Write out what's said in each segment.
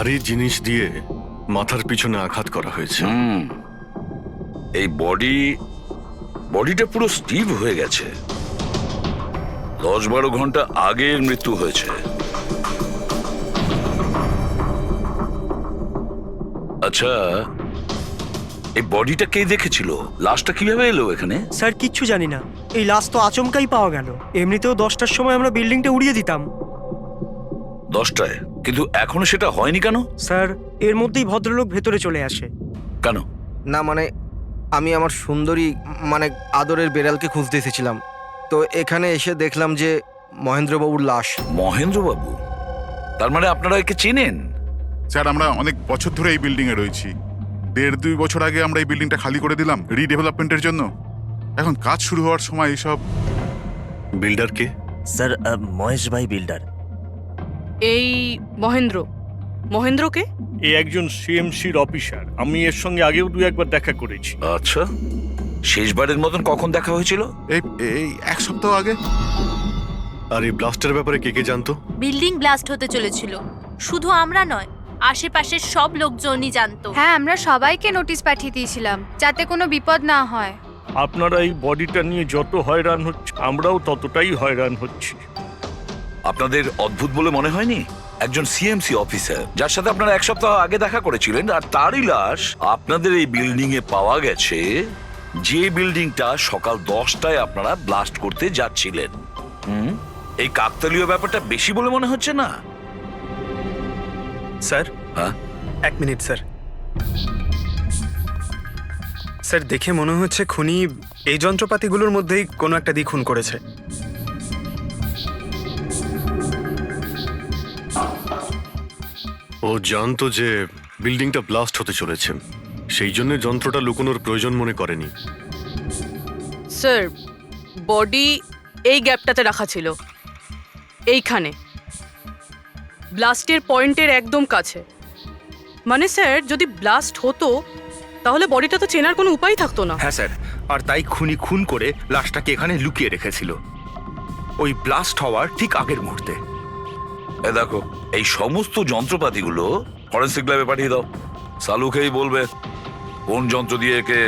ভারী জিনিস দিয়ে মাথার পিছনে আঘাত করা হয়েছে। এই বডিটা পুরো স্টিভ হয়ে গেছে। 10-12 ঘন্টা আগে এর মৃত্যু হয়েছে। আচ্ছা, এই বডিটা কে দেখেছিল? লাশটা কিভাবে এলো এখানে? স্যার কিচ্ছু জানি না, এই লাশ তো আচমকাই পাওয়া গেল। এমনিতেও 10টার সময় আমরা বিল্ডিংটা উড়িয়ে দিতাম। 10টায়? কিন্তু এখনো সেটা হয়নি কেন? স্যার এর মধ্যেই ভদ্রলোক ভেতরে চলে আসে। কেন? না মানে আমি আমার সুন্দরী মানে আদরের বেড়ালকে খুঁজতে এসেছিলাম, তো এখানে এসে দেখলাম যে মহেন্দ্রবাবুর লাশ। মহেন্দ্রবাবু? তার মানে আপনারা একে চেনেন? স্যার, আমরা অনেক বছর ধরে এই বিল্ডিং এ রয়েছি। 1.5-2 বছর আগে আমরা এই বিল্ডিংটা খালি করে দিলাম রিডেভেলপমেন্টের জন্য। এখন কাজ শুরু হওয়ার সময় এইসব। বিল্ডার কে? স্যার মহেশ ভাই বিল্ডার। এই মহেন্দ্রকে? এ একজন সিএমসির অফিসার। আমি এর সঙ্গে আগেও 2-1বার দেখা করেছি। আচ্ছা, শেষবারের মতন কখন দেখা হয়েছিল? এই এই 1 সপ্তাহ আগে। আর এই ব্লাস্টের ব্যাপারে কে কে জানতো? বিল্ডিং ব্লাস্ট হতে চলেছিল, শুধু আমরা নয়, আশেপাশের সব লোকজনই জানতো। হ্যাঁ, আমরা সবাইকে নোটিশ পাঠিয়ে দিয়েছিলাম যাতে কোনো বিপদ না হয়। আপনারা এই বডিটা নিয়ে যত হয়রান হচ্ছে, আমরাও ততটাই হয়রান হচ্ছি। আপনাদের অদ্ভুত বলে মনে হয়নি? একজন সিএমসি অফিসার যার সাথে আপনারা 1 সপ্তাহ আগে দেখা করেছিলেন, আর তারই লাশ আপনাদের এই বিল্ডিং এ পাওয়া গেছে, যে বিল্ডিংটা সকাল 10টায় আপনারা ব্লাস্ট করতে যাচ্ছিলেন। এই কাকতালীয় ব্যাপারটা বেশি বলে মনে হচ্ছে না? স্যার, হ্যাঁ? 1 মিনিট স্যার। স্যার, দেখে মনে হচ্ছে খুনি এই যন্ত্রপাতিগুলোর মধ্যেই কোনো একটা দিয়ে খুন করেছে। ও জানতো যে বিল্ডিংটা ব্লাস্ট হতে চলেছে, সেই জন্য যন্ত্রটা লুকোনোর প্রয়োজন মনে করেনি। স্যার, বডি এই গ্যাপটাতে রাখা ছিল, এইখানে ব্লাস্টের পয়েন্টের একদম কাছে। মানে স্যার, যদি ব্লাস্ট হতো তাহলে বডিটা তো চেনার কোনো উপায় থাকতো না। হ্যাঁ স্যার, আর তাই খুনি খুন করে লাশটাকে এখানে লুকিয়ে রেখেছিল ওই ব্লাস্ট হওয়ার ঠিক আগের মুহূর্তে। দেখো, এই সমস্ত যন্ত্রপাতিগুলো ফরেন্সিক ল্যাবে পাঠিয়ে দাও। সালুকেই বলবে কোন যন্ত্র দিয়ে একে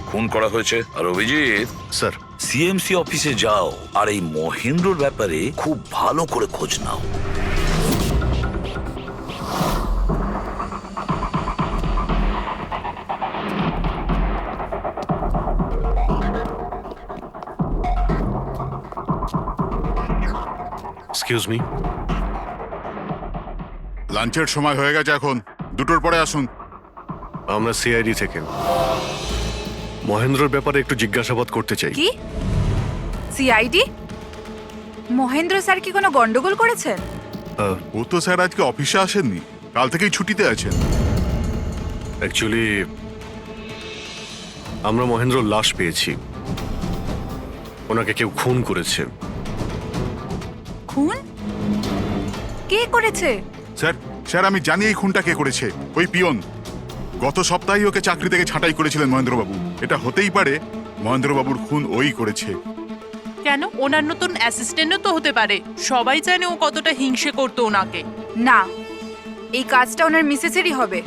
খুন করা হয়েছে। আর অভিজিৎ স্যার, সিএমসি অফিসে যাও আর এই মহেন্দ্রর ব্যাপারে খুব ভালো করে খোঁজ নাও। Excuse me. লাঞ্চের সময় হয়ে গেছে, এখন 2টোর পরে আসুন। আমরা সিআইডি থেকে মহেন্দ্রর ব্যাপারে একটু জিজ্ঞাসাবাদ করতে চাই। কি সিআইডি? মহেন্দ্র স্যার কি কোনো গন্ডগোল করেছেন? ও তো স্যার আজকে অফিসে আসেননি, কাল থেকেই ছুটিতে আছেন। অ্যাকচুয়ালি আমরা মহেন্দ্রর লাশ পেয়েছি, ওনাকে কেউ খুন করেছে। খুন? কে করেছে? স্যার স্যার আমি জানি এই খুনটা কে করেছে। ওই পিয়ন গত সপ্তাহে ওকে চাকরি থেকে ছাঁটাই করেছিলেন মহেন্দ্রবাবু। এটা হতেই পারে মহেন্দ্রবাবুর খুন ওই করেছে। কেন? ওনার নতুন অ্যাসিস্ট্যান্টও তো হতে পারে। সবাই জানে ও কতটা হিংসে করতো ওনাকে। না, এই কাজটা ওনার মিসেসেরই হবে।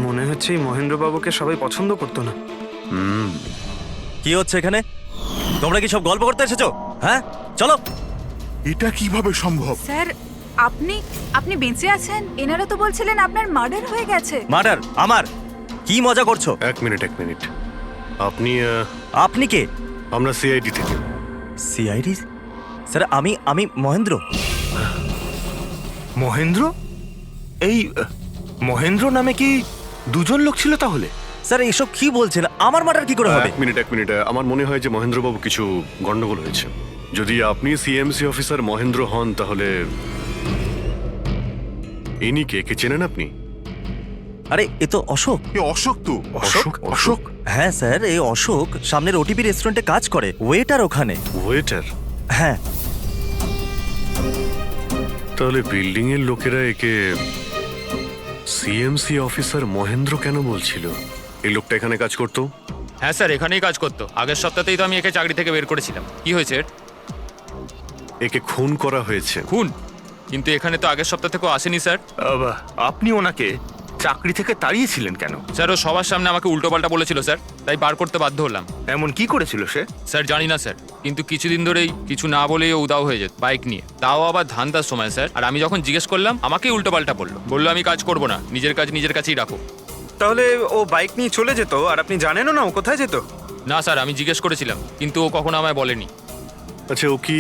মনে হচ্ছে এই মহেন্দ্রবাবুকে সবাই পছন্দ করতো না। কি হচ্ছে এখানে? তোমরা কি সব গল্প করতে এসেছো? হ্যাঁ, চলো। এটা কিভাবে সম্ভব? স্যার, আপনি বেঁচে আছেন? এনারা তো বলছিলেন আপনার মার্ডার হয়ে গেছে। মার্ডার? আমার? কি মজা করছো? এক মিনিট। আপনি আপনি কে? আমরা সিআইডি থেকে। সিআইডি? স্যার, আমি মহেন্দ্র। মহেন্দ্র? এই মহেন্দ্র নামে কি 2জন লোক ছিল তাহলে? স্যার, এইসব কি বলছেন? আমার মার্ডার কি করে হবে? এক মিনিট। আমার মনে হয় যে মহেন্দ্রবাবু কিছু গন্ডগোল হয়েছে। যদি আপনি সিএমসি অফিসার মহেন্দ্র হন, তাহলে ইনি কে চেনেন আপনি? আরে, এ তো অশোক। এ অশোক তো। অশোক? হ্যাঁ স্যার, এই অশোক সামনের ওটিপি রেস্টুরেন্টে কাজ করে, ওয়েটার ওখানে। ওয়েটার? হ্যাঁ। তাহলে বিল্ডিং এর লোকেরা একে সিএমসি অফিসার মহেন্দ্র কেন বলছিল? এই লোকটা এখানে কাজ করতো? হ্যাঁ স্যার, এখানেই কাজ করতো। আগের সপ্তাহতেই তো আমি একে চাকরি থেকে বের করেছিলাম। কি হয়েছে? একে খুন করা হয়েছে। খুন? কিন্তু এখানে তো আগের সপ্তাহ থেকেও আসেনি স্যার। আপনি ওনাকে চাকরি থেকে তাড়িয়েছিলেন কেন? স্যার ও সবার সামনে আমাকে উল্টোপাল্টা বলেছিল স্যার, তাই বার করতে বাধ্য হলাম। এমন কি করেছিল সে? স্যার জানি না স্যার, কিন্তু কিছুদিন ধরেই কিছু না বলেই ও উদাও হয়ে যেত বাইক নিয়ে, তাও আবার ধান্দার সময় স্যার। আর আমি যখন জিজ্ঞেস করলাম আমাকেই উল্টোপাল্টা বললো আমি কাজ করবো না, নিজের কাজ নিজের কাছেই রাখো। তাহলে ও বাইক নিয়ে চলে যেত আর আপনি জানেনও না ও কোথায় যেত? না স্যার, আমি জিজ্ঞেস করেছিলাম কিন্তু ও কখনো আমায় বলেনি। আচ্ছা, ও কি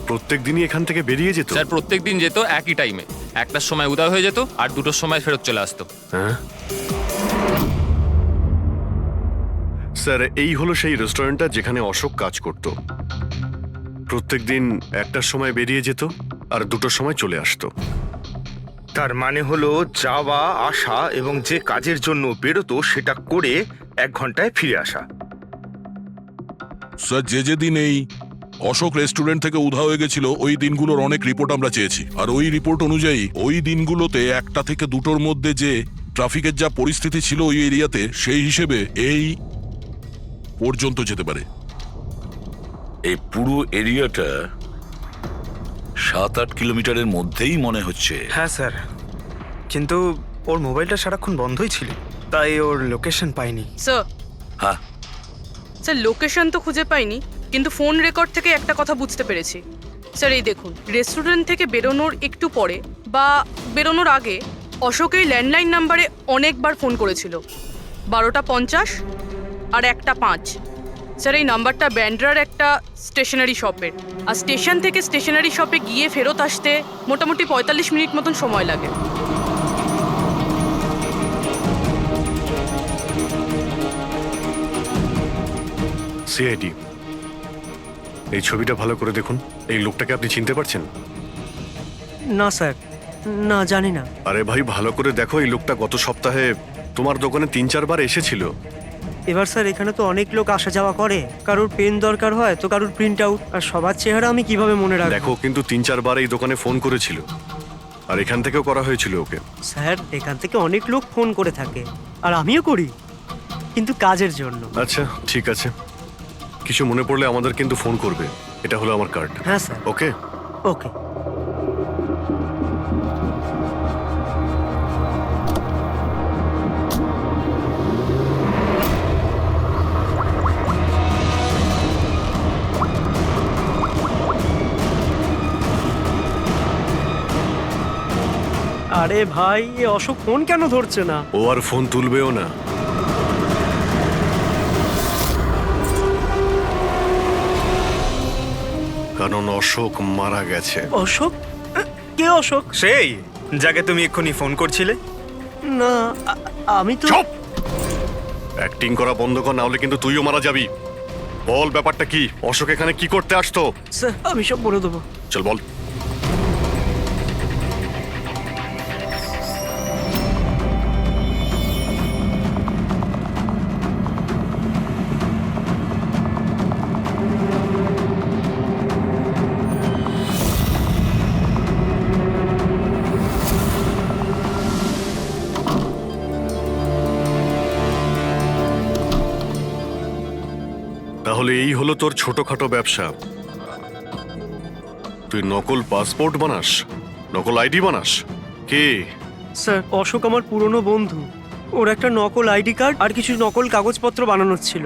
প্রত্যেক দিনই এখান থেকে বেরিয়ে যেত? স্যার প্রত্যেক দিন যেত একই টাইমে, 1টার সময় উদাও হয়ে যেত আর 2টোর সময় ফেরত চলে আসতো। হ্যাঁ স্যার, এই হলো সেই রেস্টুরেন্টটা যেখানে অশোক কাজ করত। প্রত্যেকদিন 1টার সময় বেরিয়ে যেত আর 2টোর সময় চলে আসতো। তার মানে হলো যাওয়া আসা এবং যে কাজের জন্য বেরোতো সেটা করে 1 ঘন্টায় ফিরে আসা। স্যার, যে দিন এই অশোক রেস্টুরেন্ট থেকে উধাও হয়ে গেছিল ওই দিনগুলোর অনেক রিপোর্ট আমরা চেয়েছি, আর ওই রিপোর্ট অনুযায়ী ওই দিনগুলোতে 1টা থেকে 2টোর মধ্যে যে ট্রাফিকের যা পরিস্থিতি ছিল ওই এরিয়াতে, সেই হিসেবে এই পর্যন্ত যেতে পারে। এই পুরো এরিয়াটা 7-8 কিলোমিটারের মধ্যেই মনে হচ্ছে। হ্যাঁ স্যার, কিন্তু ওর মোবাইলটা সারাক্ষণ বন্ধই ছিল, তাই ওর লোকেশন পাইনি। স্যার, হ্যাঁ স্যার লোকেশন তো খুঁজে পাইনি, কিন্তু ফোন রেকর্ড থেকে একটা কথা বুঝতে পেরেছি। স্যার এই দেখুন, রেস্টুরেন্ট থেকে বেরোনোর একটু পরে বা বেরোনোর আগে অশোক এই ল্যান্ডলাইন নাম্বারে অনেকবার ফোন করেছিল, 12টা 50 আর 1টা 5। স্যার এই নাম্বারটা ব্যান্ড্রার একটা স্টেশনারি শপের, আর স্টেশন থেকে স্টেশনারি শপে গিয়ে ফেরত আসতে মোটামুটি 45 মিনিট মতন সময় লাগে। সিআইডি, এই ছবিটা ভালো করে দেখুন। এই লোকটাকে আপনি চিনতে পারছেন? না স্যার, না জানি না। আরে ভাই, ভালো করে দেখো, এই লোকটা গত সপ্তাহে তোমার দোকানে 3-4 বার এসেছিল। এবার স্যার এখানে তো অনেক লোক আসা যাওয়া করে, কারোর পেন দরকার হয় তো কারোর প্রিন্ট আউট, আর সবার চেহারা আমি কিভাবে মনে রাখবো? দেখো, কিন্তু 3-4 বার এই দোকানে ফোন করেছিল, আর এখান থেকেও করা হয়েছিল ওকে। স্যার এখান থেকে অনেক লোক ফোন করে থাকে, আর আমিও করি, কিন্তু কাজের জন্য। আচ্ছা ঠিক আছে, কিছু মনে পড়লে আমাদের কিন্তু ফোন করবে। এটা হলো আমার কার্ড। হ্যাঁ স্যার। ওকে ওকে। আরে ভাই, এ অশোক ফোন কেন ধরছে না? ও আর ফোন তুলবেও না। কারণ অশোক মারা গেছে। অশোক? কে অশোক? সেই যাকে তুমি এক্ষুনি ফোন করছিলে? না, আমি তো। চুপ! অ্যাক্টিং করা বন্ধ কর, না হলে কিন্তু তুইও মারা যাবি। বল ব্যাপারটা কি? অশোক এখানে কি করতে আসতো? স্যার আমি সব বলে দেবো। চল বল। তাহলে এই হলো তোর ছোটখাটো ব্যবসা। তুই নকল পাসপোর্ট বানাস, নকল আইডি বানাস। কে? স্যার অশোক আমার পুরনো বন্ধু, ওর একটা নকল আইডি কার্ড আর কিছু নকল কাগজপত্র বানানোর ছিল।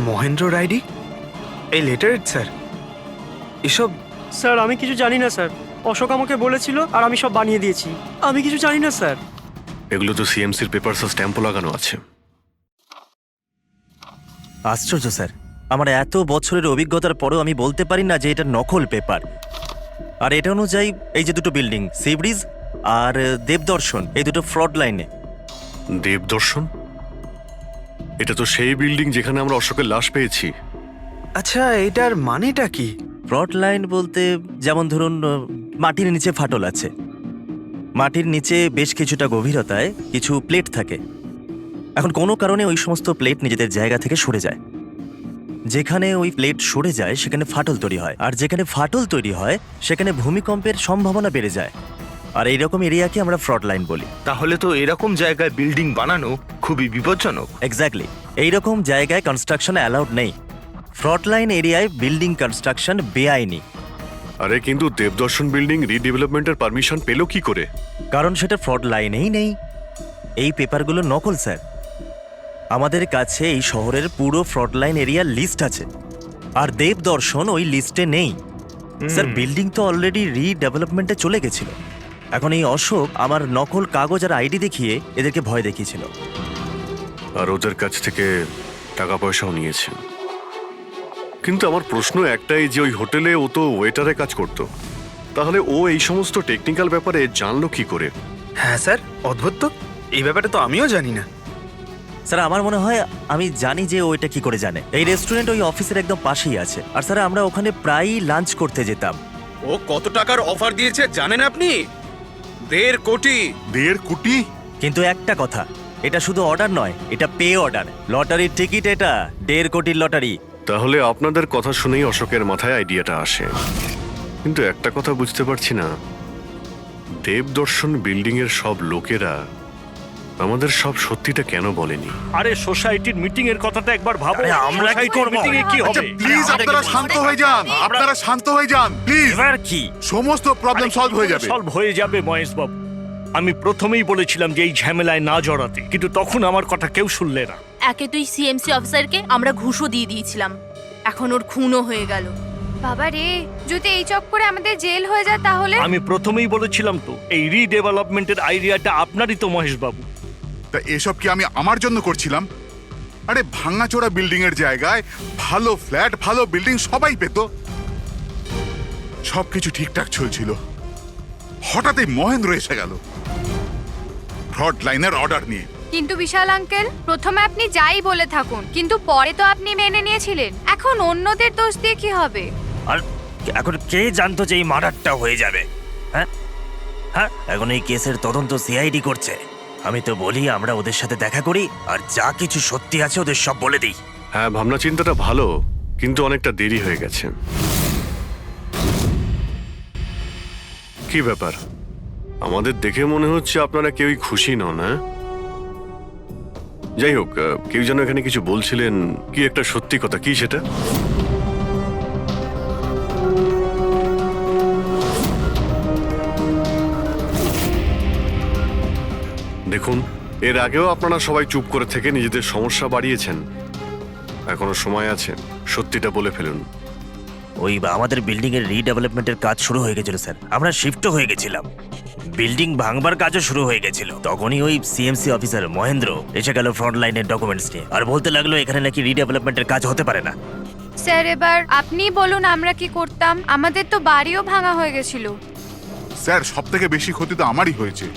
মহেন্দ্রর আইডি? এই লেটারের স্যার এসব? স্যার আমি কিছু জানি না স্যার, অশোক আমাকে বলেছিল আর আমি সব বানিয়ে দিয়েছি। আমি কিছু জানি না স্যার। এগুলো তো সিএমসির পেপারস স্ট্যাম্পও লাগানো আছে। আশ্চর্য স্যার, আমার এত বছরের অভিজ্ঞতার পরেও আমি বলতে পারি না যে এটা নকল পেপার। আর এটা অনুযায়ী এই যে 2টো বিল্ডিং, সি ব্রিজ আর দেবদর্শন, এই 2টো ফ্রড লাইনে। দেবদর্শন? এটা তো সেই বিল্ডিং যেখানে আমরা অশোকের লাশ পেয়েছি। আচ্ছা, এটার মানেটা কি? ফ্রড লাইন বলতে যেমন ধরুন মাটির নিচে ফাটল আছে, মাটির নিচে বেশ কিছুটা গভীরতায় কিছু প্লেট থাকে। এখন কোনো কারণে ওই সমস্ত প্লেট নিজেদের জায়গা থেকে সরে যায়। যেখানে ওই প্লেট সরে যায় সেখানে ফাটল তৈরি হয়, আর যেখানে ফাটল তৈরি হয় সেখানে ভূমিকম্পের সম্ভাবনা বেড়ে যায়। আর এইরকম এরিয়াকে আমরা ফ্রড লাইন বলি। তাহলে তো এরকম জায়গায় বিল্ডিং বানানো খুবই বিপজ্জনক। এক্স্যাক্টলি, এইরকম জায়গায় কনস্ট্রাকশন অ্যালাউড নেই। ফ্রড লাইন এরিয়ায় বিল্ডিং কনস্ট্রাকশন বেআইনি, আরে কিন্তু দেবদর্শন বিল্ডিং রিডেভেলপমেন্টের পারমিশন পেলো কি করে? কারণ সেটা ফ্রড লাইনেই নেই। এই পেপারগুলো নকল স্যার। আমাদের কাছে এই শহরের পুরো ফ্রড লাইন এরিয়ার লিস্ট আছে, আর দেবদর্শন ওই লিস্টে নেই। স্যার বিল্ডিং তো অলরেডি রিডেভেলপমেন্টে চলে গেছিল। এখন এই অশোক আমার নকল কাগজ আর আইডি দেখিয়ে এদেরকে ভয় দেখিয়েছিল। আর ওদের কাছ থেকে টাকা পয়সাও নিয়েছে। কিন্তু আমার প্রশ্ন একটাই যে ওই হোটেলে ও তো ওয়েটারে কাজ করতো, তাহলে ও এই সমস্ত টেকনিক্যাল ব্যাপারে জানলো কি করে? হ্যাঁ স্যার, অদ্ভুত তো, এই ব্যাপারে তো আমিও জানি না। স্যার আমার মনে হয় আমি জানি যে ও এটা কি করে জানে। এই রেস্টুরেন্ট ওই অফিসের একদম পাশেই আছে, আর স্যার আমরা ওখানে প্রায়ই লাঞ্চ করতে যেতাম। ও কত টাকার অফার দিয়েছে জানেন আপনি? 1.5 কোটি। 1.5 কোটি? কিন্তু একটা কথা, এটা শুধু অর্ডার নয়, এটা পে অর্ডার, লটারির টিকিট, এটা 1.5 কোটির লটারি। তাহলে আপনাদের কথা শুনেই অশোকের মাথায় আইডিয়াটা আসে। কিন্তু একটা কথা বুঝতে পারছি না, দেবদর্শন বিল্ডিং এর সব লোকেরা আমাদের সব সত্যিটা কেন বলেনি? আরে সোসাইটির মিটিং এর কথাটা একবার ভাবো। আরে আমরা কি সোসাইটির করব? মিটিং এ কি আচ্ছা হবে? প্লিজ আপনারা শান্ত হয়ে যান, আপনারা শান্ত হয়ে যান প্লিজ। এবার কি? সমস্ত প্রবলেম সলভ হয়ে যাবে। সলভ হয়ে যাবে মহেশ বাবু। আমি প্রথমেই বলেছিলাম যে এই ঝামেলায় না জড়াতে, কিন্তু তখন আমার কথা কেউ শুনলে না। একে তুই সিএমসি অফিসারকে আমরা ঘুষও দিয়ে দিয়েছিলাম, এখন ওর খুনও হয়ে গেল। বাবা রে, যদি এই চক্করে আমাদের জেল হয়ে যায় তাহলে? আমি প্রথমেই বলেছিলাম তো, এই রিডেভেলপমেন্টের আইডিয়াটা আপনারই তো মহেশ বাবু। তা এসব কি আমি আমার জন্য করছিলাম? আরে ভাঙাচোরা বিল্ডিং এর জায়গায় ভালো ফ্ল্যাট, ভালো বিল্ডিং সবাই পেত, সবকিছু ঠিকঠাক চলছিল। হঠাৎই মহেন্দ্র এসে গেল ফ্রড লাইনের অর্ডার নিয়ে। কিন্তু বিশাল আঙ্কেল, প্রথমে আপনি যাই বলে থাকুন, কিন্তু পরে তো আপনি মেনে নিয়েছিলেন। এখন অন্যদের দোষ দিয়ে কি হবে? আর এখন কে জানতো যে এই মার্ডারটা হয়ে যাবে? হ্যাঁ হ্যাঁ, এখন এই কেসের তদন্ত সিআইডি করছে। আমি তো বলি আমরা ওদের সাথে দেখা করি, আর যা কিছু সত্যি আছে ওদের সব বলে দিই। হ্যাঁ, ভাবনা চিন্তাটা ভালো, কিন্তু অনেকটা দেরি হয়ে গেছে। কি ব্যাপার, আমাদের দেখে মনে হচ্ছে আপনারা কেউই খুশি নন। হ্যাঁ, যাই হোক, কেউ যেন এখানে কিছু বলছিলেন, কি একটা সত্যি কথা, কি সেটা? দেখুন, এর আগেও আপনারা সবাই চুপ করে থেকে নিজেদের সমস্যা বাড়িয়েছেন। এখনো সময় আছে, সত্যিটা বলে ফেলুন। ওই আমাদের বিল্ডিং এর রিডেভেলপমেন্টের কাজ শুরু হয়ে গেছিল স্যার, আমরা শিফটও হয়ে গেছিলাম, বিল্ডিং ভাঙবার কাজও শুরু হয়ে গেছিল। তখনই ওই সিএমসি অফিসার মহেন্দ্র এসে গেল ফ্রন্ট লাইনের ডকুমেন্টস নিয়ে, আর বলতে লাগলো এখানে নাকি রিডেভেলপমেন্টের কাজ হতে পারে না। স্যার এবার আপনি বলুন আমরা কি করতাম? আমাদের তো বাড়িও ভাঙা হয়ে গেছিল। স্যার সব থেকে বেশি ক্ষতি তো আমারই হয়েছে।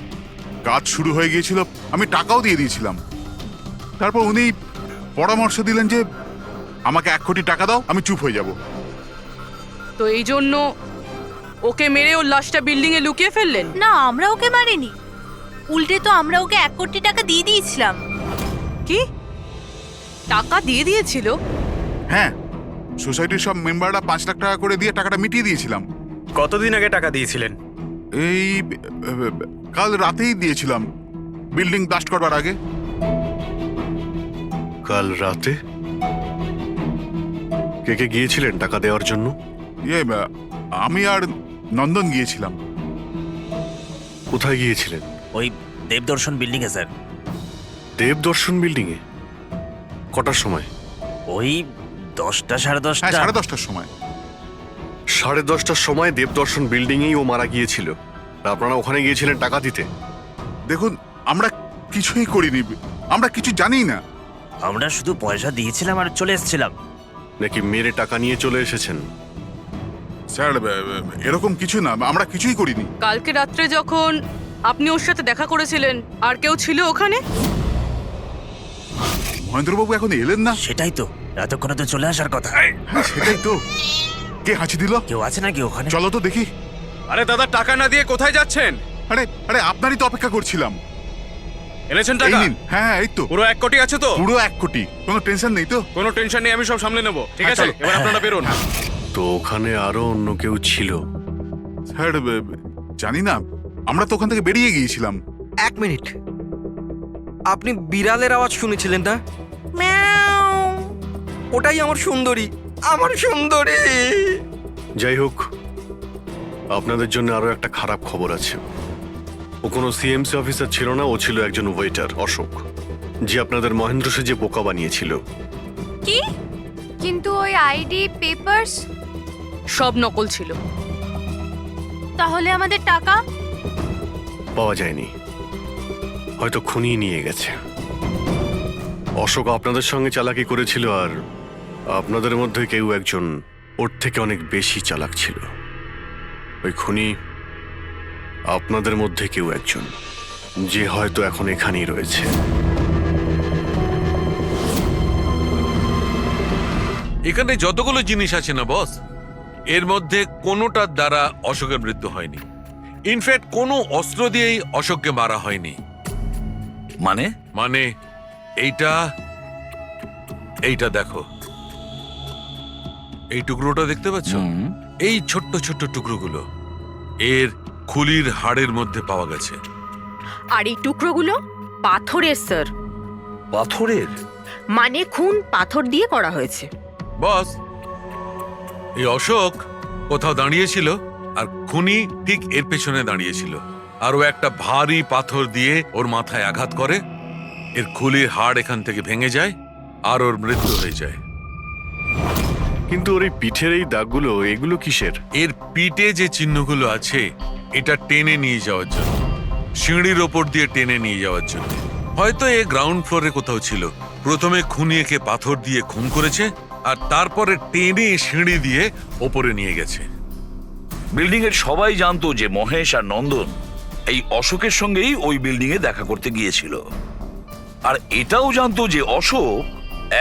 কাজ শুরু হয়ে গিয়েছিল, আমি টাকাও দিয়ে দিয়েছিলাম। তারপর উনি পরামর্শ দিলেন যে আমাকে 1 কোটি টাকা দাও, আমি চুপ হয়ে যাব। তো এই জন্য ওকে মেরে ওর লাশটা বিল্ডিং এ লুকিয়ে ফেললেন? না, আমরা ওকে মারিনি, উল্টে তো আমরা ওকে 1 কোটি টাকা দিয়ে দিয়েছিলাম। কি টাকা দিয়ে দিয়েছিল? হ্যাঁ, সোসাইটির সব মেম্বাররা 5 লাখ টাকা করে দিয়ে টাকাটা মিটিয়ে দিয়েছিলাম। কতদিন আগে টাকা দিয়েছিলেন? এই কাল রাতেই দিয়েছিলাম, বিল্ডিং ব্লাস্ট করবার আগে। কাল রাতে? কে কে গিয়েছিলেন টাকা দেওয়ার জন্য? আমি আর নন্দন গিয়েছিলাম। কোথায় গিয়েছিলেন? ওই দেবদর্শন বিল্ডিং এ স্যার। দেবদর্শন বিল্ডিং এ? কটার সময়? ওই 10টা, সাড়ে 10টা। হ্যাঁ, 10:30টার সময়। 10:30টার সময় দেবদর্শন বিল্ডিং এই ও মারা গিয়েছিল। আপনারা ওখানে গিয়েছিলেন টাকা দিতে? দেখুন, আমরা কিছুই করিনি, আমরা কিছু জানি না। আমরা শুধু পয়সা দিয়েছিলাম আর চলে এসেছিলাম। নাকি মেরে টাকা নিয়ে চলে এসেছেন? স্যার এরকম কিছু না, আমরা কিছুই করিনি। কালকে রাত্রে যখন আপনি ওর সাথে দেখা করেছিলেন, আর কেউ ছিল ওখানে? মহেন্দ্রবাবু এখন এলেন না? সেটাই তো, এতক্ষণে তো চলে আসার কথা। হ্যাঁ, সেটাই তো। কে হাঁচি দিল? কেউ আছে নাকি ওখানে? চলো তো দেখি। আরে দাদা, টাকা না দিয়ে কোথায় যাচ্ছেন? আরে আরে আপনারই তো অপেক্ষা করছিলাম। এনেছেন এই টাকা? নিন। হ্যাঁ, এই তো পুরো 1 কোটি আছে তো? পুরো 1 কোটি, কোনো টেনশন নেই তো? কোনো টেনশন নেই, আমি সব সামলে নেব। ঠিক হ্যাঁ, আছে, চলো। এবার আপনারা বেরোন। তো ওখানে আরো অন্য কেউ ছিল? স্যার জানি না, আমরা তো ওখান থেকে বেরিয়ে গিয়েছিলাম। 1 মিনিট, আপনি বিড়ালের আওয়াজ শুনেছিলেন না? ওটাই আমার সুন্দরী। আমার সুন্দরী। যাই হোক, আপনাদের জন্য আরো একটা খারাপ খবর আছে। ও কোনো সিএমসি অফিসার ছিল না, ও ছিল একজন ওয়েটার, অশোক, যে আপনাদের মহেন্দ্র সেজে বোকা বানিয়েছিল। কি? কিন্তু ওই আইডি পেপারস সব নকল ছিল। তাহলে আমাদের টাকা? পাওয়া যায়নি, হয়তো খুনি নিয়ে গেছে। অশোক আপনাদের সঙ্গে চালাকি করেছিল, আর আপনাদের মধ্যে কেউ একজন ওর থেকে অনেক বেশি চালাক ছিল। ওই খুনি আপনাদের মধ্যে কেউ একজন, যে হয়তো এখন এখানেই রয়েছে। এখানে যতগুলো জিনিস আছে না বস, এর মধ্যে কোনোটার দ্বারা অশোকের মৃত্যু হয়নি। ইনফ্যাক্ট কোনো অস্ত্র দিয়েই অশোককে মারা হয়নি। মানে? মানে এইটা দেখো, এই টুকরোটা দেখতে পাচ্ছ? এই ছোট্ট ছোট্ট টুকরোগুলো এর খুলির হাড়ের মধ্যে পাওয়া গেছে। আর এই টুকরোগুলো পাথরের স্যার। পাথরের? মানে খুন পাথর দিয়ে করা হয়েছে। বস, এই অশোক কোথাও দাঁড়িয়েছিল আর খুনি ঠিক এর পেছনে দাঁড়িয়েছিল, আর ও একটা ভারী পাথর দিয়ে ওর মাথায় আঘাত করে, এর খুলির হাড় এখান থেকে ভেঙে যায় আর ওর মৃত্যু হয়ে যায়। কিন্তু ওর এই পিঠের এই দাগগুলো, এগুলো কিসের? এর পিঠে যে চিহ্নগুলো আছে, এটা টেনে নিয়ে যাওয়ার জন্য, সিঁড়ির ওপর দিয়ে টেনে নিয়ে যাওয়ার জন্য। হয়তো এ গ্রাউন্ড ফ্লোরে কোথাও ছিল। প্রথমে খুনি একে পাথর দিয়ে খুন করেছে, আর তারপরে টেনে সিঁড়ি দিয়ে ওপরে নিয়ে গেছে। বিল্ডিং এর সবাই জানতো যে মহেশ আর নন্দন এই অশোকের সঙ্গেই ওই বিল্ডিং এ দেখা করতে গিয়েছিল, আর এটাও জানতো যে অশোক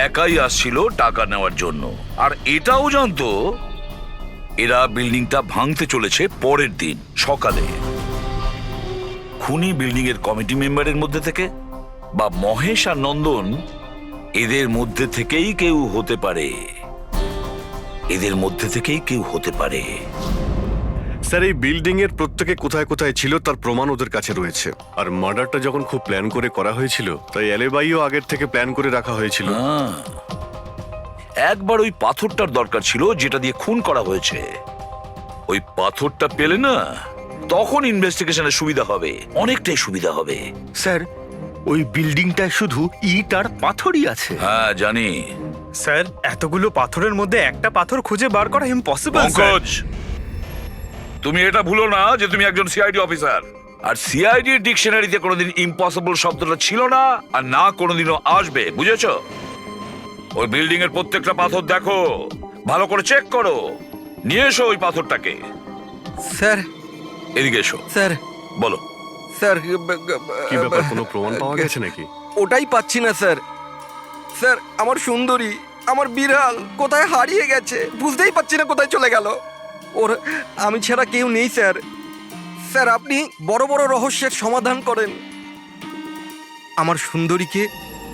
একাই আসছিল টাকা নেওয়ার জন্য, আর এটাও জানতো এরা বিল্ডিংটা ভাঙতে চলেছে পরের দিন সকালে। খুনি বিল্ডিং এর কমিটি মেম্বারের মধ্যে থেকে বা মহেশ আর নন্দন, এদের মধ্যে থেকেই কেউ হতে পারে। এদের মধ্যে থেকেই কেউ হতে পারে। স্যার, এই বিল্ডিং এর প্রত্যেকে কোথায় কোথায় ছিল তার প্রমাণ ওদের কাছে রয়েছে। আর মার্ডারটা যখন খুব প্ল্যান করে করা হয়েছিল, তাই এলেবাইও আগের থেকে প্ল্যান করে রাখা হয়েছিল। একবার ওই পাথরটার দরকার ছিল যেটা দিয়ে খুন করা হয়েছে। ওই পাথরটা পেলে না, তখন ইনভেস্টিগেশনের সুবিধা হবে, অনেকটাই সুবিধা হবে। স্যার, ওই বিল্ডিংটায় শুধু ইট আর পাথরই আছে। হ্যাঁ জানি। স্যার, এতগুলো পাথরের মধ্যে একটা পাথর খুঁজে বার করা ইম্পসিবল। পঙ্কজ, তুমি এটা ভুলো না যে তুমি একজন সিআইডি অফিসার, আর সিআইডি ডিকশনারিতে কোনোদিন ইম্পসিবল শব্দটা ছিল না, আর না কোনোদিনও আসবে, বুঝেছো? ওই বিল্ডিং এর প্রত্যেকটা পাথর দেখো, ভালো করে চেক করো, নিয়ে এসো ওই পাথরটাকে। স্যার, এদিকে এসো। স্যার, বলো। স্যার, কি ব্যাপার, কোনো প্রমাণ পাওয়া গেছে নাকি? ওটাই পাচ্ছি না স্যার। স্যার, আমার সুন্দরী, আমার বিড়াল কোথায় হারিয়ে গেছে, বুঝতেই পারছি না কোথায় চলে গেল। ওর আমি ছাড়া কেউ নেই স্যার। স্যার, আপনি বড় বড় রহস্যের সমাধান করেন, আমার সুন্দরীকে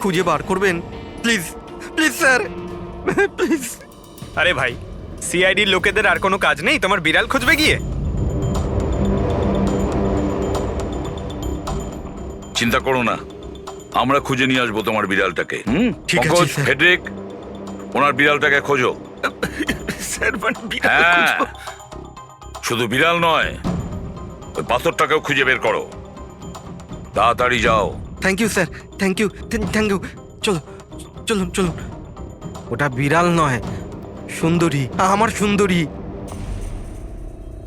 খুঁজে বার করবেন প্লিজ, প্লিজ স্যার, প্লিজ। আরে ভাই, সিআইডির লোকেদের আর কোনো কাজ নেই তোমার বিড়াল খুঁজবে গিয়ে? চিন্তা করো না, আমরা খুঁজে নিয়ে আসবো তোমার বিড়ালটাকে। ঠিক আছে, পঙ্কজ, স্যার। ফেডরিক, ওনার বিড়ালটাকে খোঁজো। স্যার, বিড়াল হ্যাঁ, খুঁজবো? শুধু বিড়াল নয়, ওই পাথরটাকেও খুঁজে বের করো, তাড়াতাড়ি যাও। Thank you sir, thank you, thank you. চলো, চলুন চলুন। ওটা বিড়াল নয়, সুন্দরী, আমার সুন্দরী।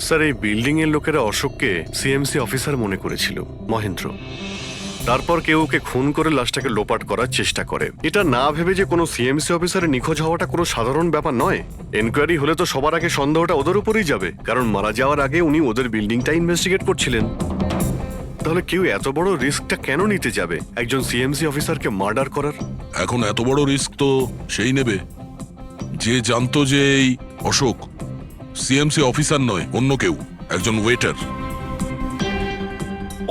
স্যার, এই বিল্ডিং এর লোকেরা অশোককে সিএমসি অফিসার মনে করেছিল, মহেন্দ্র। তারপর কেউ ওকে খুন করে লাশটাকে লোপাট করার চেষ্টা করে। এটা না ভেবে যে কোনো সিএমসি অফিসারের নিখোঁজ হওয়াটা কোনো সাধারণ ব্যাপার নয়। এনকোয়ারি হলে তো সবার আগে সন্দেহটা ওদের উপরেই যাবে, কারণ মারা যাওয়ার আগে উনি ওদের বিল্ডিংটা ইনভেস্টিগেট করছিলেন। তাহলে কেউ এত বড় রিস্কটা কেন নিতে যাবে একজন সিএমসি অফিসারকে মার্ডার করার? এখন এত বড় রিস্ক তো সেই নেবে যে জানতো যে এই অশোক সিএমসি অফিসার নয়, অন্য কেউ, একজন ওয়েটার।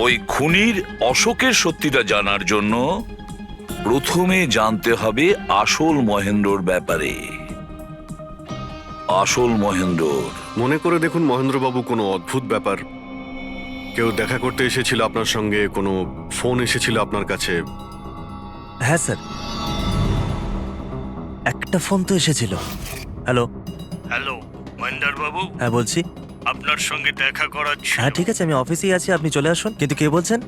ওই খুনির অশোকের সত্যিটা জানার জন্য প্রথমে জানতে হবে আসল মহেন্দ্রর ব্যাপারে। আসল মহেন্দ্র। মনে করে দেখুন মহেন্দ্রবাবু, কোনো অদ্ভুত ব্যাপার, কেউ দেখা করতে এসেছিল আপনার সঙ্গে, কোনো ফোন এসেছিল আপনার কাছে? হ্যাঁ স্যার, একটা ফোন তো এসেছিল। হ্যালো। হ্যালো মহেন্দার বাবু, হ্যাঁ বলছি। আপনার সঙ্গে দেখা করার ছিল। হ্যাঁ ঠিক আছে, আমি অফিসেই আছি, আপনি চলে আসুন। কিন্তু কে বলছেন?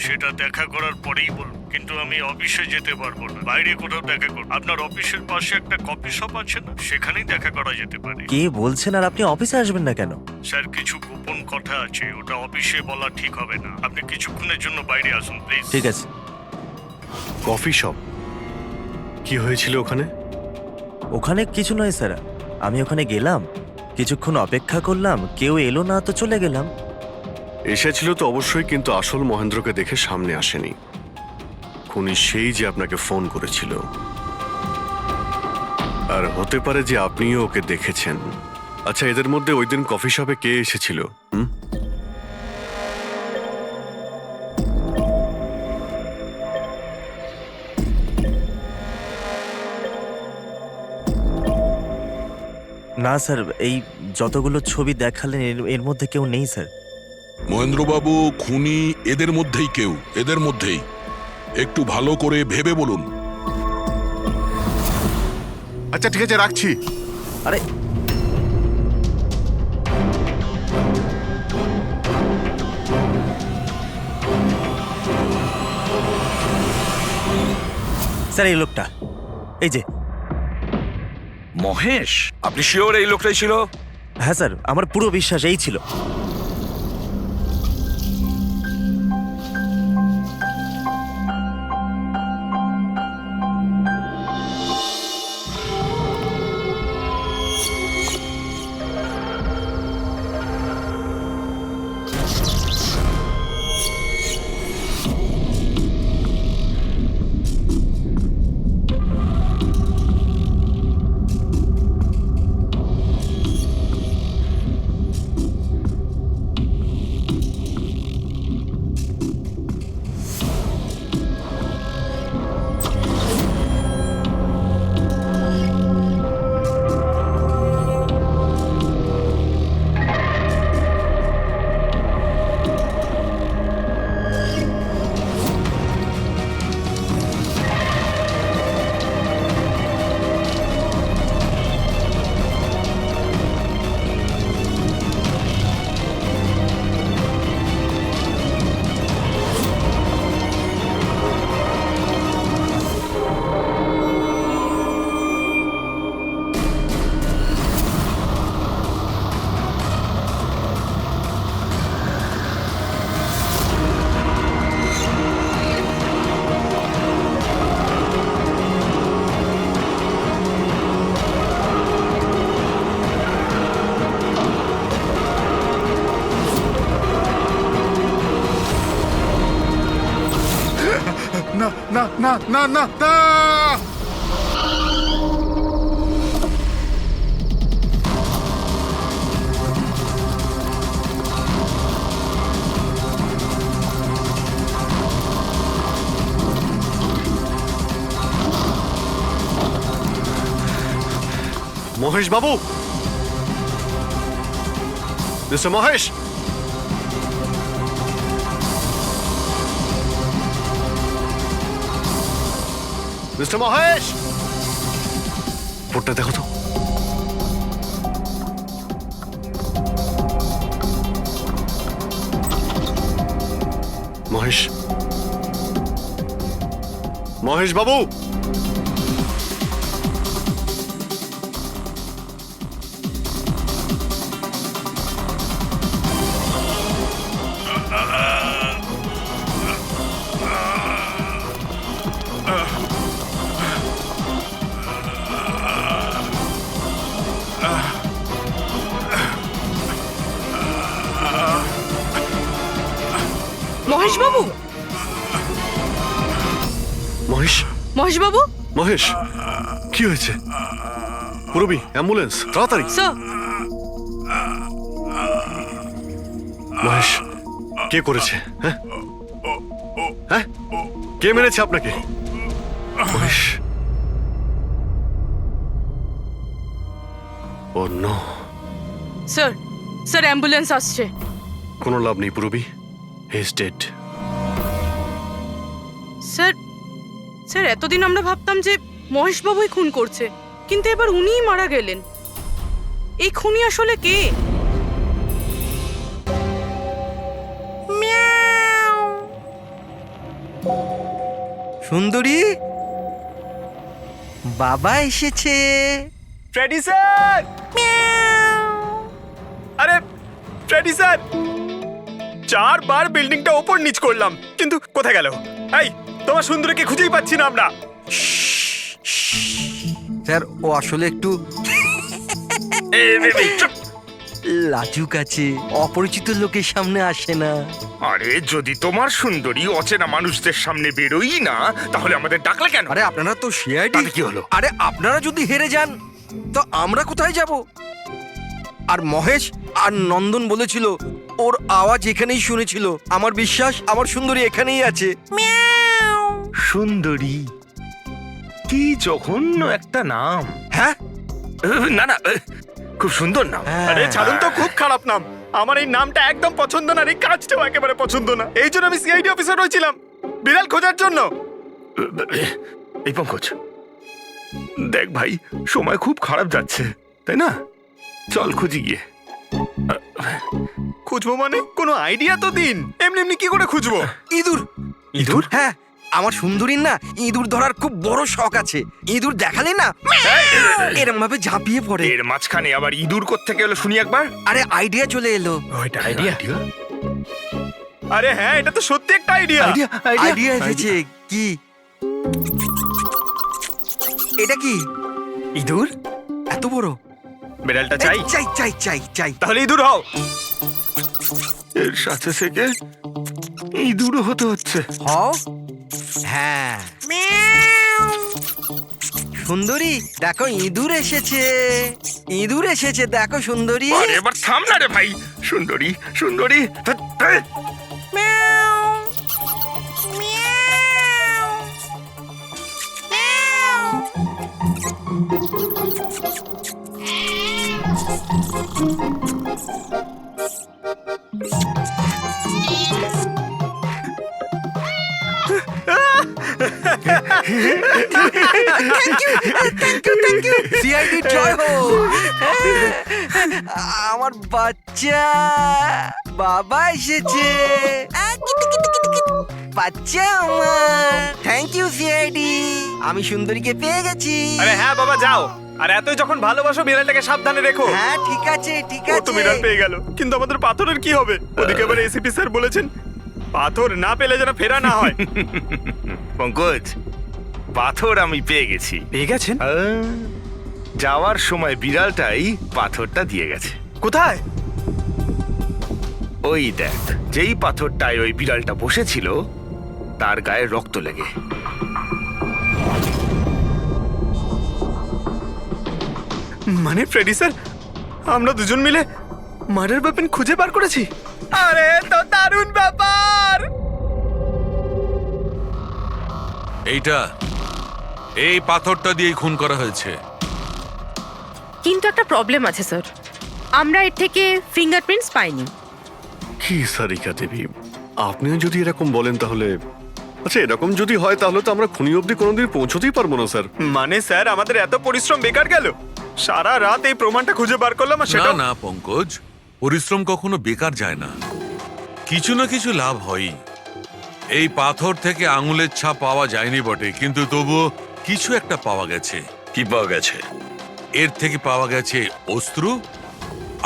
সেটা দেখা করার পরেই বলুন, কিন্তু আমি অফিসে যেতে পারবো না, বাইরে কোথাও দেখা করব। আপনার অফিসের পাশে একটা কফি শপ আছে না, সেখানেই দেখা করা যেতে পারে। কে বলছেন? আর আপনি অফিসে আসবেন না কেন? স্যার, কিছু গোপন কথা আছে, ওটা অফিসে বলা ঠিক হবে না। আপনি কিছুক্ষণের জন্য বাইরে আসুন প্লিজ। ঠিক আছে। Coffee shop? কি হয়েছিল ওখানে? ওখানে কিছু নয় স্যার, আমি ওখানে গেলাম, কিছুক্ষণ অপেক্ষা করলাম, কেউ এলো না তো চলে গেলাম। এসেছিল তো অবশ্যই, কিন্তু আসল মহেন্দ্রকে দেখে সামনে আসেনি। খুনি সেই যে আপনাকে ফোন করেছিল, আর হতে পারে যে আপনিও ওকে দেখেছেন। আচ্ছা, এদের মধ্যে ওই দিন কফি শপে কে এসেছিল? না স্যার, এই যতগুলো ছবি দেখালেন এর মধ্যে কেউ নেই স্যার। মহেন্দ্রবাবু, খুনি এদের মধ্যেই কেউ, এদের মধ্যেই। একটু ভালো করে ভেবে বলুন। আচ্ছা ঠিক আছে, রাখছি। আরে স্যার, এই লোকটা, এই যে মহেশ, আপনি শিওর এই লোকটাই ছিল? হ্যাঁ স্যার, আমার পুরো বিশ্বাস এই ছিল। না না না না না না! মহেশ বাবু, মিস্টার মহেশ, মিস্টার মহেশ, বোর্ডটা দেখো তো। মহেশ, মহেশ বাবু, মহেশ বাবু, মহেশ, মহেশ বাবু, মহেশ, কি হয়েছে? পুরবি, অ্যাম্বুলেন্স, তাড়াতাড়ি। স্যার, মহেশ, কে করেছে? হ্যাঁ হ্যাঁ, কে মেরেছে আপনাকে? মহেশ, ও নো। স্যার, স্যার অ্যাম্বুলেন্স আসছে। কোনো লাভ নেই পুরবি, he is dead. Sir, sir এতদিন আমরা ভাবতাম যে মহেশ বাবুই খুন করছে, কিন্তু এবার উনিই মারা গেলেন। এই খুনি আসলে কে? সুন্দরী, বাবা এসেছে। Freddie sir! আরে ফ্রেডি স্যার, 4 বার বিল্ডিংটা ওপর নিচ করলাম, কিন্তু কোথায় গেল? এই, তোমার সুন্দরীকে খুঁজেই পাচ্ছি না আমরা। স্যার, ও আসলে একটু লাজুক আছে, অপরিচিত লোকের সামনে আসে না। আরে যদি তোমার সুন্দরী অচেনা মানুষদের সামনে বেরোই না, তাহলে আমাদের ডাকলে কেন? আরে আপনারা তো সিআইডি। কি হলো? আরে আপনারা যদি হেরে যান তো আমরা কোথায় যাব? আর মহেশ আর নন্দন বলেছিল ওর আওয়াজ এখানেই শুনেছিল। আমার বিশ্বাস আমার সুন্দরী এখানেই আছে। সুন্দরী, কি জঘন্য একটা নাম। হ্যাঁ, না না, খুব সুন্দর নাম। আরে ছাড়ুন তো, খুব খারাপ নাম। আমার এই নামটা একদম পছন্দ না, এই কাজটাও একেবারে পছন্দ না। এই জন্য আমি সিআইডি অফিসার হয়েছিলাম, বিড়াল খোঁজার জন্য। এই পঙ্কজ, দেখ ভাই, সময় খুব খারাপ যাচ্ছে, তাই না? চল খুঁজি গিয়ে। খুঁজবো মানে কোনো আইডিয়া তো দিন। এমনি এমনি কি করে খুঁজবো? ইঁদুর। ইঁদুর? হ্যাঁ, আমার সুন্দরীর না ইঁদুর ধরার খুব বড় শখ আছে। ইঁদুর দেখালে না এরকম ভাবে ঝাঁপিয়ে পড়ে। এর মাঝখানে আবার ইঁদুর কোত্থেকে এলো শুনি একবার। আরে আইডিয়া চলে এলো। ওইটা আইডিয়া? আরে হ্যাঁ, এটা তো সত্যি একটা আইডিয়া। আইডিয়া এসেছে। কি এটা? কি ইঁদুর এত বড়? বিড়ালটা চাই? চাই চাই চাই চাই। তাহলে ইঁদুর হও। এর সাথে থেকে ইঁদুরও হতে হচ্ছে। হও। হ্যাঁ, সুন্দরী দেখো, ইঁদুর এসেছে। ইঁদুর এসেছে, দেখো সুন্দরী। আরে এবার থাম না রে ভাই। সুন্দরী, সুন্দরী, সিআইডি জয় হোক। আমার বাচ্চা বাবা এসেছে। বাচ্চা আমার। থ্যাংক ইউ সিআইডি, আমি সুন্দরীকে পেয়ে গেছি। আরে হ্যাঁ বাবা, যাও। আর এতই যখন ভালোবাসো, বিড়ালটাকে সাবধানে রেখো। হ্যাঁ ঠিক আছে ঠিক ও আছে। তো বিড়াল পেয়ে গেল, কিন্তু আমাদের পাথরের কি হবে? ওদিকে আবার এসিপি স্যার বলেছেন পাথর না পেলে যেন ফেরা না হয়। পঙ্কজ, পাথর আমি পেয়ে গেছি। পেয়ে গেছেন? যাওয়ার সময় বিড়ালটাই পাথরটা দিয়ে গেছে। কোথায়? ওই দেখ, যেই পাথরটায় ওই বিড়ালটা বসেছিল তার গায়ে রক্ত লেগে। মানে ফ্রেডি স্যার, আমরা দুজন মিলে মার্ডার ওয়েপন খুঁজে বার করেছি। আরে তো দারুণ ব্যাপার। এই পাথরটা দিয়েই খুন করা হয়েছে। কিন্তু একটা প্রবলেম আছে স্যার, আমরা এর থেকে ফিঙ্গারপ্রিন্টস পাইনি। কি সারিকা দেবী, আপনিও যদি এরকম বলেন তাহলে আচ্ছা, এরকম যদি হয় তাহলে তো আমরা খুনি অবধি কোনোদিন পৌঁছতেই পারবো না স্যার। মানে স্যার, আমাদের এত পরিশ্রম বেকার গেল। সারা রাত এই প্রমাণটা খুঁজে বার করলাম, আর না সেটা না পঙ্কজ, পরিশ্রম কখনো বেকার যায় না, কিছু না কিছু লাভ হয়। এই পাথর থেকে আঙুলের ছাপ পাওয়া যায়নি বটে, কিন্তু তবুও কিছু একটা পাওয়া গেছে। কি পাওয়া গেছে? এর থেকে পাওয়া গেছে অস্ত্র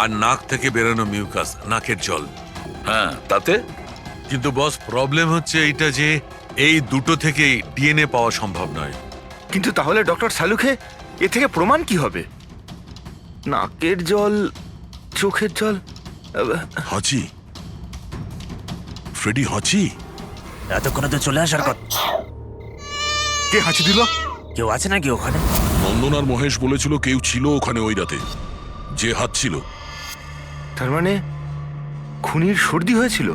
আর নাক থেকে বেরোনো মিউকাস, নাকের জল। হ্যাঁ, তাতে? কিন্তু বস, প্রবলেম হচ্ছে এইটা যে এই দুটো থেকেই ডিএনএ পাওয়া সম্ভব নয়। কিন্তু তাহলে ডক্টর সালুখে এ থেকে প্রমাণ কি হবে? নাকের জল, চোখের জল। হাঁচি, ফ্রেডি হাঁচি। এতক্ষণে তো চলে আসার কথা। কে হাঁচি দিল? কেউ আছে নাকি ওখানে? নন্দন আর মহেশ বলেছিল কেউ ছিল ওখানে ওই রাতে, যে হাত ছিল। তার মানে খুনির সর্দি হয়েছিল।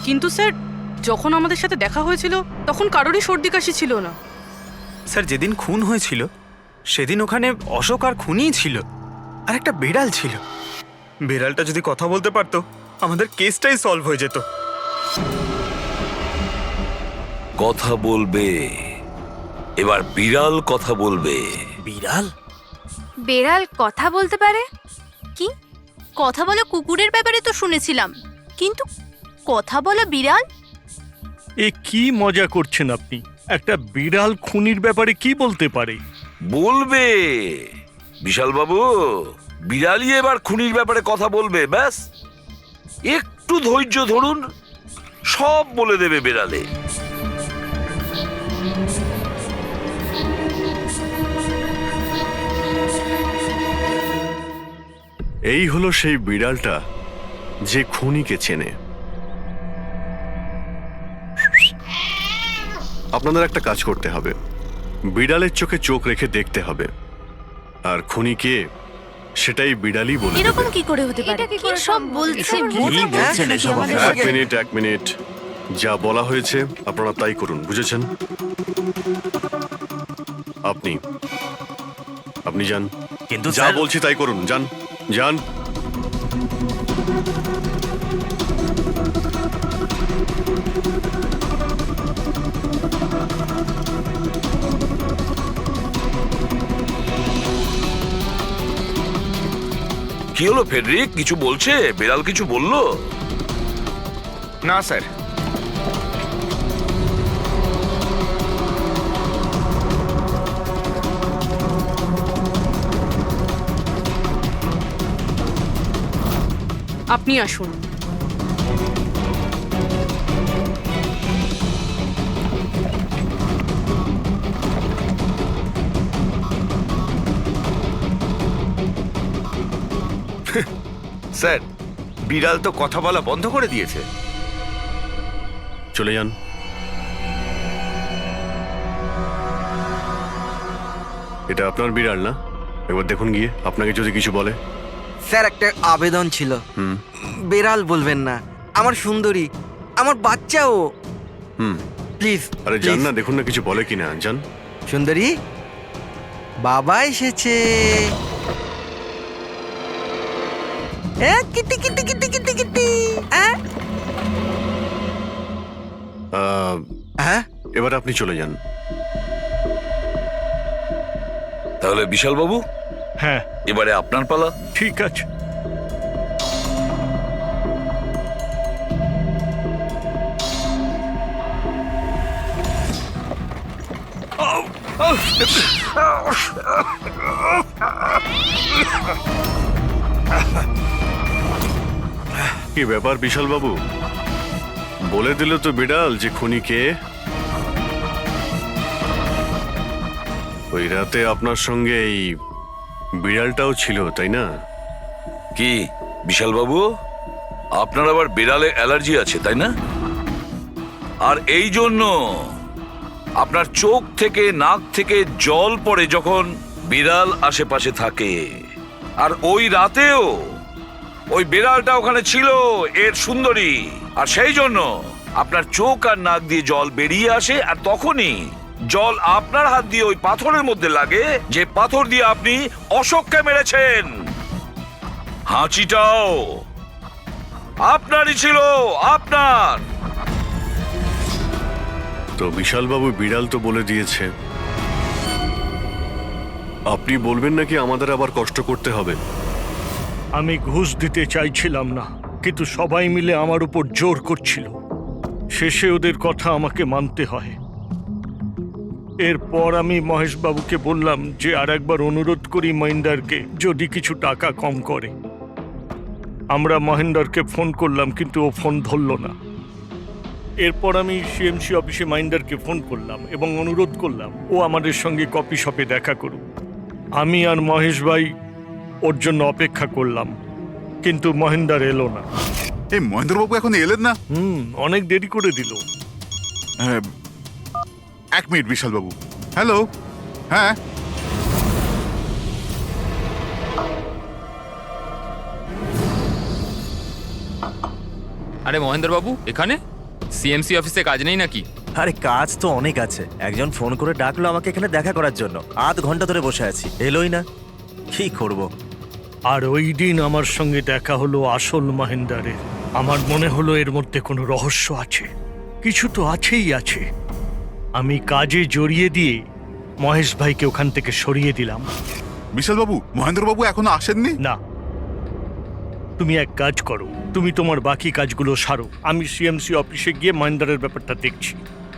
কিন্তু স্যার, যখন আমাদের সাথে দেখা হয়েছিল তখন কারোরই সর্দি কাশি ছিল না। স্যার, যেদিন খুন হয়েছিল সেদিন ওখানে অশোক আর খুনিই ছিল, আর একটা বিড়াল ছিল। বিড়ালটা যদি কথা বলতে পারতো, আমাদের কেসটাই সলভ হয়ে যেত। কথা বলবে, এবার বিড়াল কথা বলবে। বিড়াল? বেড়াল কথা বলতে পারে? কি কথা বলা কুকুরের ব্যাপারে তো শুনেছিলাম, কিন্তু কথা বলা বিড়াল? এ কি মজা করছেন আপনি? একটা বিড়াল খুনির ব্যাপারে কি বলতে পারে? বলবে বিশাল বাবু, বিড়ালই এবার খুনির ব্যাপারে কথা বলবে। ব্যাস একটু ধৈর্য ধরুন, সব বলে দেবে বিড়ালে। এই হলো সেই বিড়ালটা যে খুনিকে চেনে। আপনাদের একটা কাজ করতে হবে, বিড়ালের চোখে চোখ রেখে দেখতে হবে, আর খুনিকে সেটাই বিড়ালই বলে দেবে। এরকম কি করে হতে পারে? কি সব বলছে? এক মিনিট, যা বলা হয়েছে আপনারা তাই করুন, বুঝেছেন? আপনি যান, কিন্তু যা বলছি তাই করুন, যান যান। কি হলো ফেডরিক, কিছু বলছে? বিড়াল কিছু বললো? না স্যার। আপনি আসুন। স্যার, বিড়াল তো কথা বলা বন্ধ করে দিয়েছে। চলে যান। এটা আপনার বিড়াল না? একবার দেখুন গিয়ে, আপনাকে যদি কিছু বলে। স্যার, একটা আবেদন ছিল। বেড়াল বলবেন না, আমার সুন্দরী, আমার বাচ্চাও। প্লিজ। আরে যান না, দেখুন না কিছু বলে কিনা, যান। সুন্দরী, বাবা এসেছে। Kitty Kitty Kitty Kitty Kitty. এবার আপনি চলে যান। তাহলে বিশাল বাবু, হ্যাঁ, এবারে আপনার পালা। ঠিক আছে। কি ব্যাপার বিশাল বাবু, বলে দিল তো বিড়াল যে খুনি কে? ওই রাতে আপনার সঙ্গে এই বিড়ালটাও ছিল, তাই না? কি বিশাল বাবু, আপনার আবার বিড়ালে অ্যালার্জি আছে, তাই না? আর এই জন্য আপনার চোখ থেকে নাক থেকে জল পড়ে যখন বিড়াল আশেপাশে থাকে। আর ওই রাতেও ওই বিড়ালটা ওখানে ছিল, এর সুন্দরী, আর সেই জন্য আপনার চোখ আর নাক দিয়ে জল বেরিয়ে আসে, আর তখনই জল আপনার হাত দিয়ে ওই পাথরের মধ্যে লাগে, যে পাথর দিয়ে আপনি অশোককে মেরেছেন। হাঁচিটাও আপনারই ছিল, আপনার। তো বিশাল বাবু, বিড়াল তো বলে দিয়েছে, আপনি বলবেন নাকি আমাদের আবার কষ্ট করতে হবে? আমি ঘুষ দিতে চাইছিলাম না, কিন্তু সবাই মিলে আমার উপর জোর করছিল। শেষে ওদের কথা আমাকে মানতে হয়। এরপর আমি মহেশবাবুকে বললাম যে আর একবার অনুরোধ করি মহিন্দারকে, যদি কিছু টাকা কম করে। আমরা মহেন্দারকে ফোন করলাম, কিন্তু ও ফোন ধরল না। এরপর আমি সিএমসি অফিসে মহেন্দারকে ফোন করলাম এবং অনুরোধ করলাম ও আমাদের সঙ্গে কফি শপে দেখা করুক। আমি আর মহেশ ভাই ওর জন্য অপেক্ষা করলাম, কিন্তু মহেন্দার এলো না। এই মহেন্দ্রবাবু এখন এলেন না? অনেক দেরি করে দিল। এক মিনিট বিশাল বাবু। হ্যালো, হ্যাঁ। আরে মহেন্দ্র বাবু, এখানে সিএমসি অফিসে কাজ নেই নাকি? আরে কাজ তো অনেক আছে। একজন ফোন করে ডাকলো আমাকে এখানে দেখা করার জন্য, আধ ঘন্টা ধরে বসে আছি, এলোই না। কি করব? আর ওই দিন আমার সঙ্গে দেখা হলো আসল মহেন্দারের। আমার মনে হলো এর মধ্যে কোনো রহস্য আছে, কিছু তো আছেই আছে। আমি কাজে জড়িয়ে দিয়ে মহেশ ভাইকে ওখান থেকে সরিয়ে দিলাম। বিশালবাবু, মহেন্দ্রবাবু এখনো আসেননি? না, তুমি এক কাজ করো, তুমি তোমার বাকি কাজগুলো সারো, আমি সিএমসি অফিসে গিয়ে মহেন্দারের ব্যাপারটা দেখছি।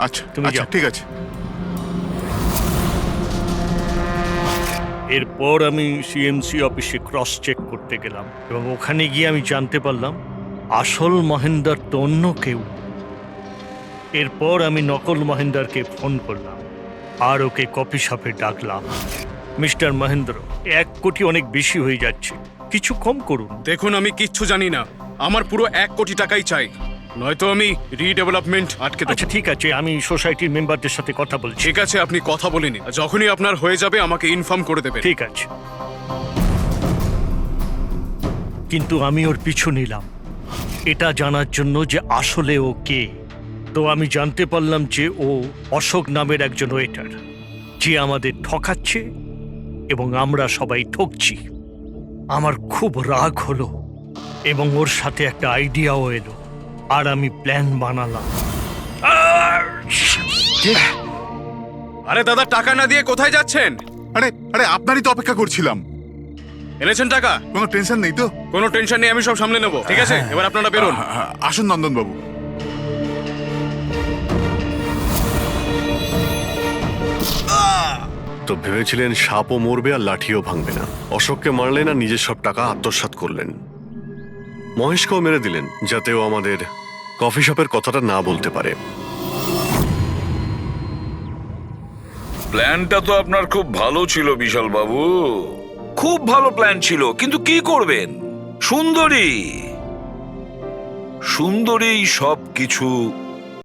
আচ্ছা, তুমি আচ্ছা, যাও। ঠিক আছে। এরপর আমি সিএমসি অফিসে ক্রস চেক করতে গেলাম এবং ওখানে গিয়ে আমি জানতে পারলাম আসল মহেন্দার তো অন্য কেউ। এরপর আমি নকল মহেন্দারকে ফোন করলাম আর ওকে কফি শপে ডাকলাম। মিস্টার মহেন্দ্র, 1 কোটি অনেক বেশি হয়ে যাচ্ছে, কিছু কম করুন। দেখুন, আমি কিচ্ছু জানি না, আমার পুরো 1 কোটি টাকাই চাই, নয়তো আমি রিডেভেলপমেন্ট আটকে দেব। আচ্ছা ঠিক আছে, আমি সোসাইটির মেম্বারদের সাথে কথা বলছি। ঠিক আছে, আপনি কথা বলে নিন, যখনই আপনার হয়ে যাবে আমাকে ইনফর্ম করে দেবেন। ঠিক আছে, কিন্তু আমি ওর পিছু নিলাম এটা জানার জন্য যে আসলে ও কে। তো আমি জানতে পারলাম যে ও অশোক নামের একজন ওয়েটার, যে আমাদের ঠকাচ্ছে এবং আমরা সবাই ঠকছি। আমার খুব রাগ হলো এবং ওর সাথে একটা আইডিয়াও এলো আর আমি প্ল্যান বানালাম। আরে দাদা, টাকা না দিয়ে কোথায় যাচ্ছেন? আরে আরে, আপনারই তো অপেক্ষা করছিলাম। এনেছেন টাকা? কোনো টেনশন নেই তো? কোনো টেনশন নেই, আমি সব সামলে নেব। ঠিক আছে, এবার আপনারা বেরোন। আসুন নন্দনবাবু। তো ভেবেছিলেন সাপও মরবে আর লাঠিও ভাঙবে না। অশোককে মারলেন আর নিজের সব টাকা আত্মসাৎ করলেন। মহেশকেও মেরে দিলেন যাতে ও আমাদের কফি শপের কথাটা না বলতে পারে। প্ল্যানটা তো আপনার খুব ভালো ছিল বিশাল বাবু, খুব ভালো প্ল্যান ছিল, কিন্তু কি করবেন? সুন্দরী সব কিছু